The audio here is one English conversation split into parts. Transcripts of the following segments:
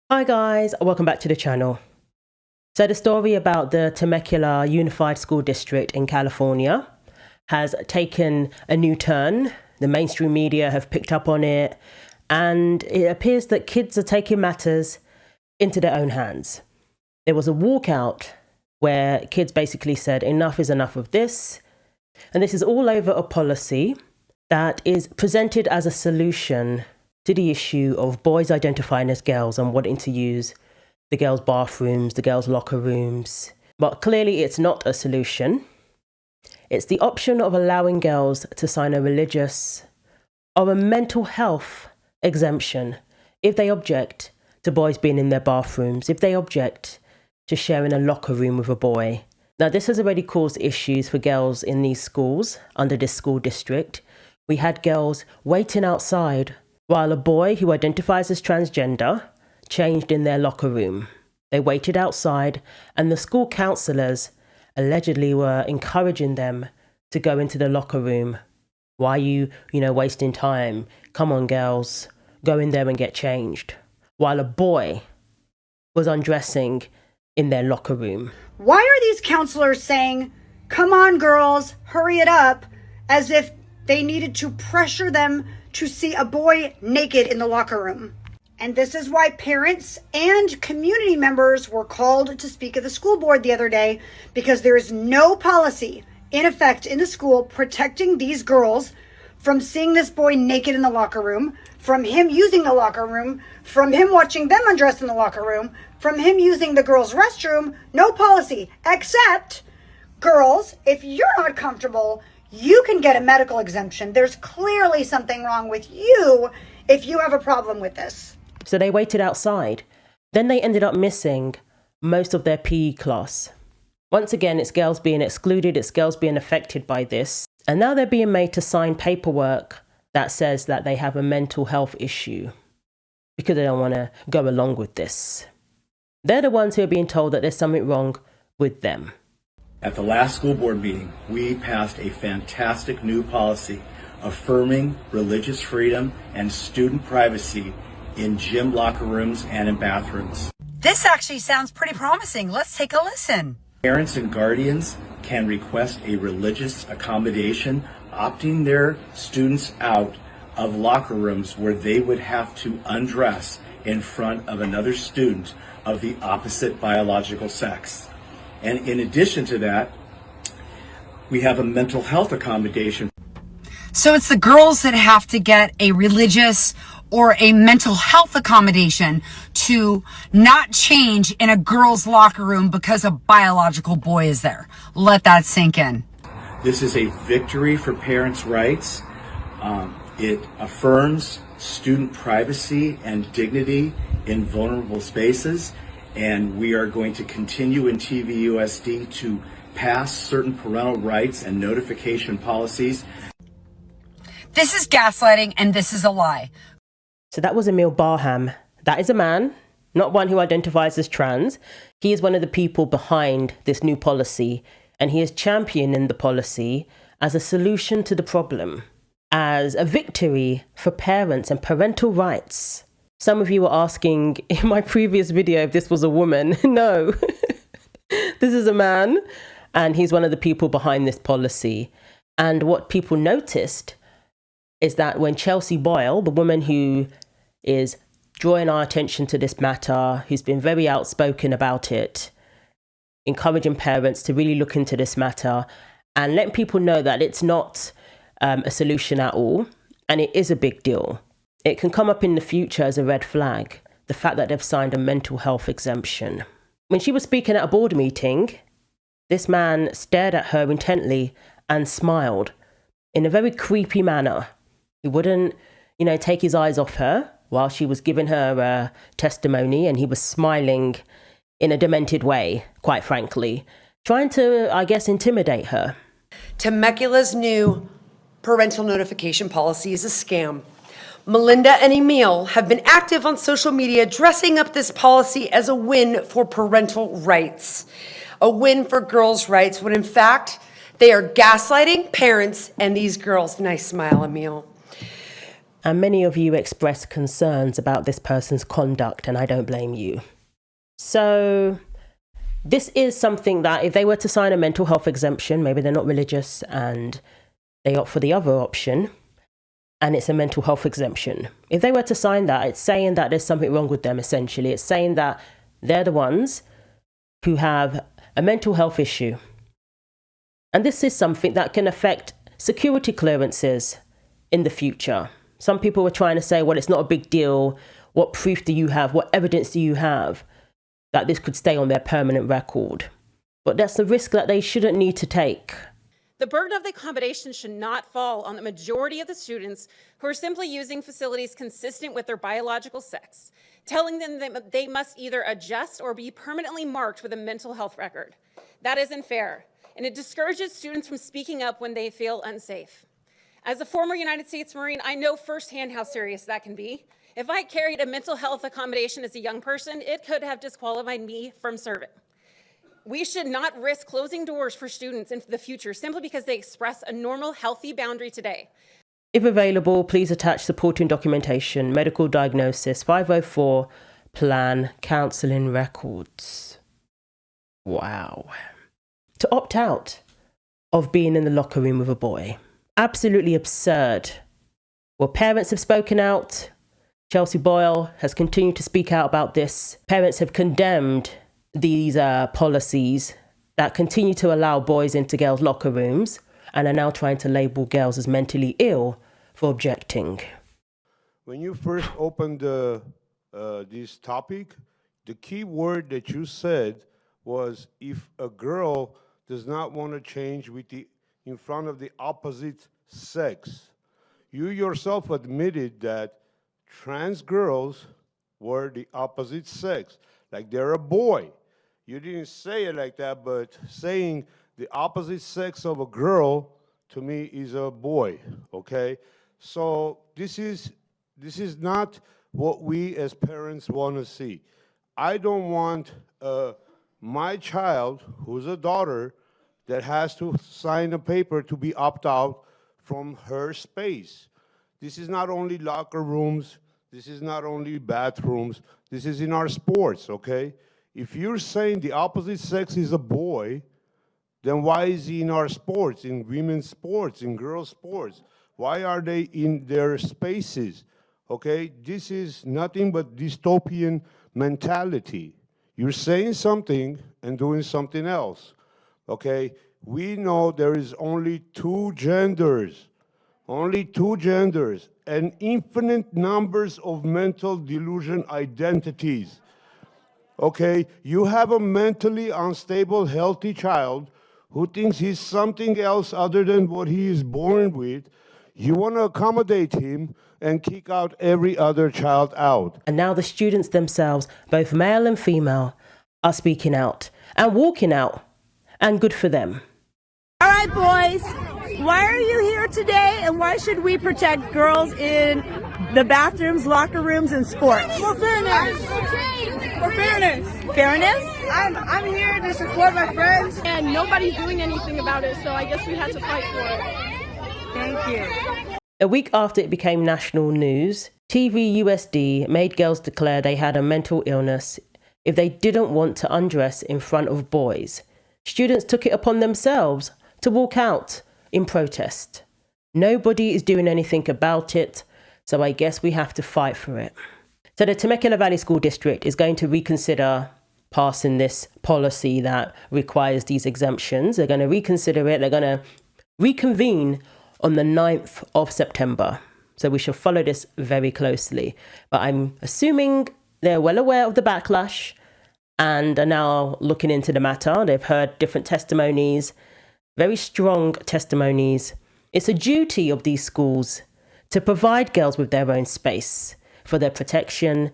Hi guys, welcome back to the channel. So the story about the Temecula Unified School District in California has taken a new turn. The mainstream media have picked up on it, and it appears that kids are taking matters into their own hands. There was a walkout where kids basically said enough is enough of this, and this is all over a policy that is presented as a solution to the issue of boys identifying as girls and wanting to use the girls' bathrooms, the girls' locker rooms. But clearly it's not a solution. It's the option of allowing girls to sign a religious or a mental health exemption if they object to boys being in their bathrooms, if they object to sharing a locker room with a boy. Now, this has already caused issues for girls in these schools under this school district. We had girls waiting outside while a boy who identifies as transgender changed in their locker room. They waited outside, and the school counsellors allegedly were encouraging them to go into the locker room. Why are you wasting time? Come on, girls, go in there and get changed. While a boy was undressing in their locker room. Why are these counselors saying, come on, girls, hurry it up, as if they needed to pressure them to see a boy naked in the locker room? And this is why parents and community members were called to speak at the school board the other day, because there is no policy in effect in the school protecting these girls from seeing this boy naked in the locker room, from him using the locker room, from him watching them undress in the locker room, from him using the girls' restroom. No policy, except, girls, if you're not comfortable, you can get a medical exemption. There's clearly something wrong with you if you have a problem with this. So they waited outside. Then they ended up missing most of their PE class. Once again, it's girls being excluded, it's girls being affected by this. And now they're being made to sign paperwork that says that they have a mental health issue because they don't want to go along with this. They're the ones who are being told that there's something wrong with them. At the last school board meeting, we passed a fantastic new policy affirming religious freedom and student privacy in gym locker rooms and in bathrooms. This actually sounds pretty promising. Let's take a listen. Parents and guardians can request a religious accommodation, opting their students out of locker rooms where they would have to undress in front of another student of the opposite biological sex. And in addition to that, we have a mental health accommodation. So it's the girls that have to get a religious or a mental health accommodation to not change in a girl's locker room because a biological boy is there. Let that sink in. This is a victory for parents' rights. It affirms student privacy and dignity in vulnerable spaces. And we are going to continue in TVUSD to pass certain parental rights and notification policies. This is gaslighting, and this is a lie. So that was Emil Barham. That is a man, not one who identifies as trans. He is one of the people behind this new policy, and he is championing the policy as a solution to the problem, as a victory for parents and parental rights. Some of you were asking in my previous video if this was a woman. No, this is a man, and he's one of the people behind this policy. And what people noticed is that when Chelsea Boyle, the woman who is drawing our attention to this matter, who's been very outspoken about it, encouraging parents to really look into this matter and letting people know that it's not a solution at all, and it is a big deal. It can come up in the future as a red flag, the fact that they've signed a mental health exemption. When she was speaking at a board meeting, this man stared at her intently and smiled in a very creepy manner. He wouldn't, take his eyes off her while she was giving her testimony, and he was smiling in a demented way, quite frankly, trying to, intimidate her. Temecula's new parental notification policy is a scam. Melinda and Emil have been active on social media dressing up this policy as a win for parental rights, a win for girls' rights, when in fact, they are gaslighting parents and these girls. Nice smile, Emil. And many of you expressed concerns about this person's conduct, and I don't blame you. So this is something that if they were to sign a mental health exemption, maybe they're not religious and they opt for the other option, and it's a mental health exemption. If they were to sign that, it's saying that there's something wrong with them, essentially. It's saying that they're the ones who have a mental health issue. And this is something that can affect security clearances in the future. Some people were trying to say, well, it's not a big deal. What proof do you have? What evidence do you have that this could stay on their permanent record? But that's the risk that they shouldn't need to take. The burden of the accommodation should not fall on the majority of the students who are simply using facilities consistent with their biological sex, telling them that they must either adjust or be permanently marked with a mental health record. That isn't fair, and it discourages students from speaking up when they feel unsafe. As a former United States Marine, I know firsthand how serious that can be. If I carried a mental health accommodation as a young person, it could have disqualified me from serving. We should not risk closing doors for students in the future simply because they express a normal, healthy boundary today. If available, please attach supporting documentation, medical diagnosis, 504 plan, counselling records. Wow. To opt out of being in the locker room with a boy. Absolutely absurd. Well, parents have spoken out. Chelsea Boyle has continued to speak out about this. Parents have condemned these policies that continue to allow boys into girls' locker rooms and are now trying to label girls as mentally ill for objecting. When you first opened this topic, the key word that you said was if a girl does not want to change in front of the opposite sex. You yourself admitted that trans girls were the opposite sex, like they're a boy. You didn't say it like that, but saying the opposite sex of a girl to me is a boy, okay? So this is not what we as parents want to see. I don't want my child, who's a daughter, that has to sign a paper to be opt out from her space. This is not only locker rooms, this is not only bathrooms, this is in our sports, okay? If you're saying the opposite sex is a boy, then why is he in our sports, in women's sports, in girls' sports? Why are they in their spaces, okay? This is nothing but dystopian mentality. You're saying something and doing something else. Okay, we know there is only two genders, and infinite numbers of mental delusion identities. Okay, you have a mentally unstable, healthy child who thinks he's something else other than what he is born with. You want to accommodate him and kick out every other child out. And now the students themselves, both male and female, are speaking out and walking out. And good for them. All right, boys, why are you here today and why should we protect girls in the bathrooms, locker rooms, and sports? For fairness. For fairness. Fairness? I'm here to support my friends, and nobody's doing anything about it, so I guess we had to fight for it. Thank you. A week after it became national news, TVUSD made girls declare they had a mental illness if they didn't want to undress in front of boys. Students took it upon themselves to walk out in protest. Nobody is doing anything about it, so I guess we have to fight for it. So the Temecula Valley School District is going to reconsider passing this policy that requires these exemptions. They're going to reconsider it. They're going to reconvene on the 9th of September. So we shall follow this very closely. But I'm assuming they're well aware of the backlash and are now looking into the matter. They've heard different testimonies, very strong testimonies. It's a duty of these schools to provide girls with their own space for their protection,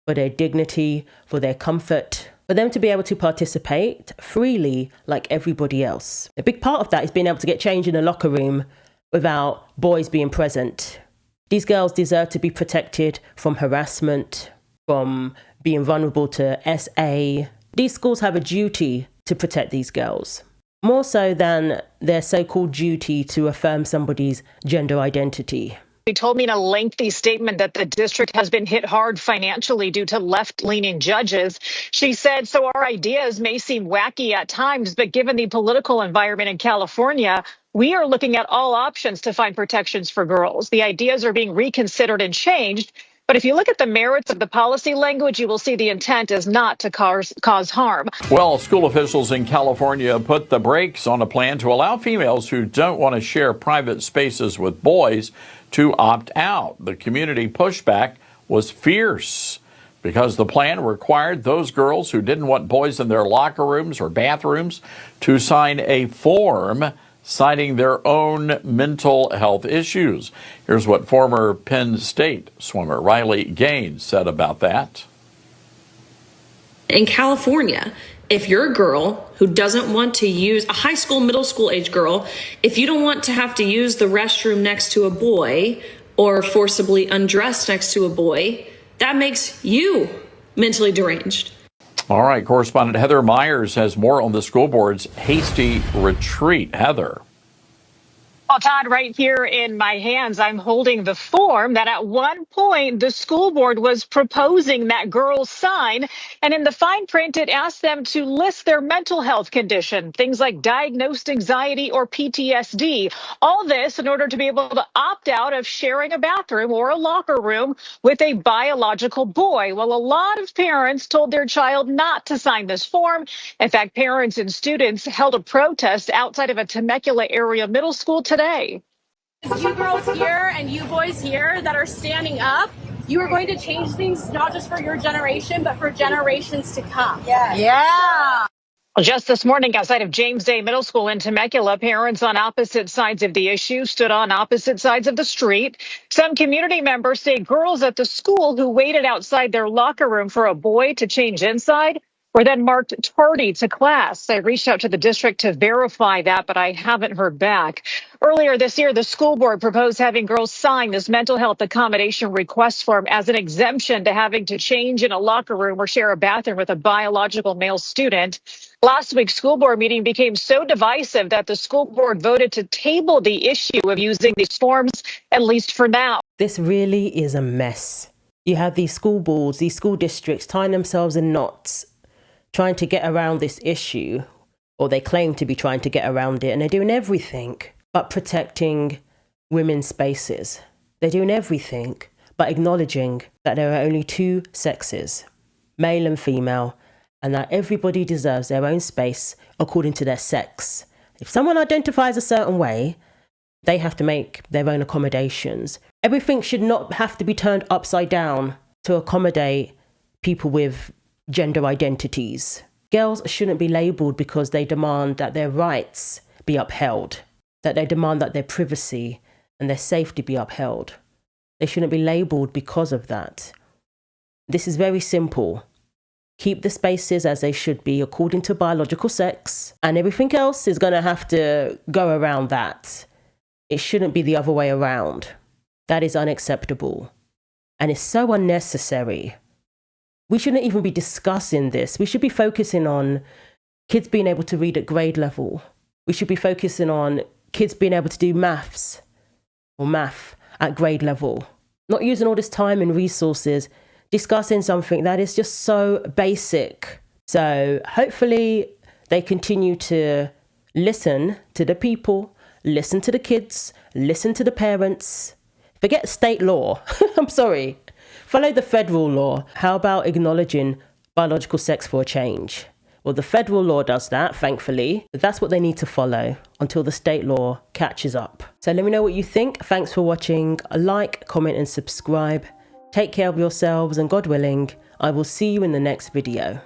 for their dignity, for their comfort, for them to be able to participate freely like everybody else. A big part of that is being able to get changed in a locker room without boys being present. These girls deserve to be protected from harassment, from being vulnerable to SA. These schools have a duty to protect these girls, more so than their so-called duty to affirm somebody's gender identity. She told me in a lengthy statement that the district has been hit hard financially due to left-leaning judges. She said, so our ideas may seem wacky at times, but given the political environment in California, we are looking at all options to find protections for girls. The ideas are being reconsidered and changed. But if you look at the merits of the policy language, you will see the intent is not to cause harm. Well, school officials in California put the brakes on a plan to allow females who don't want to share private spaces with boys to opt out. The community pushback was fierce because the plan required those girls who didn't want boys in their locker rooms or bathrooms to sign a form citing their own mental health issues. Here's what former Penn State swimmer Riley Gaines said about that. In California, if you're a girl who doesn't want to use a high school, middle school age girl, if you don't want to have to use the restroom next to a boy or forcibly undress next to a boy, that makes you mentally deranged. All right, correspondent Heather Myers has more on the school board's hasty retreat. Heather. Well, Todd, right here in my hands, I'm holding the form that at one point the school board was proposing that girls sign. And in the fine print, it asked them to list their mental health condition, things like diagnosed anxiety or PTSD. All this in order to be able to opt out of sharing a bathroom or a locker room with a biological boy. Well, a lot of parents told their child not to sign this form. In fact, parents and students held a protest outside of a Temecula area middle school today. You girls here and you boys here that are standing up, you are going to change things not just for your generation, but for generations to come. Yeah. Well, just this morning outside of James Day Middle School in Temecula, parents on opposite sides of the issue stood on opposite sides of the street. Some community members say girls at the school who waited outside their locker room for a boy to change inside were then marked tardy to class. I reached out to the district to verify that, but I haven't heard back. Earlier this year, the school board proposed having girls sign this mental health accommodation request form as an exemption to having to change in a locker room or share a bathroom with a biological male student. Last week's school board meeting became so divisive that the school board voted to table the issue of using these forms, at least for now. This really is a mess. You have these school boards, these school districts tying themselves in knots, trying to get around this issue, or they claim to be trying to get around it, and they're doing everything but protecting women's spaces. They're doing everything but acknowledging that there are only two sexes, male and female, and that everybody deserves their own space according to their sex. If someone identifies a certain way, they have to make their own accommodations. Everything should not have to be turned upside down to accommodate people with gender identities. Girls shouldn't be labelled because they demand that their rights be upheld, that they demand that their privacy and their safety be upheld. They shouldn't be labelled because of that. This is very simple. Keep the spaces as they should be according to biological sex, and everything else is going to have to go around that. It shouldn't be the other way around. That is unacceptable. And it's so unnecessary. We shouldn't even be discussing this. We should be focusing on kids being able to read at grade level. We should be focusing on kids being able to do math at grade level. Not using all this time and resources discussing something that is just so basic. So hopefully they continue to listen to the people, listen to the kids, listen to the parents. Forget state law. I'm sorry. Follow the federal law. How about acknowledging biological sex for a change? Well, the federal law does that, thankfully. That's what they need to follow until the state law catches up. So let me know what you think. Thanks for watching. Like, comment and subscribe. Take care of yourselves, and God willing, I will see you in the next video.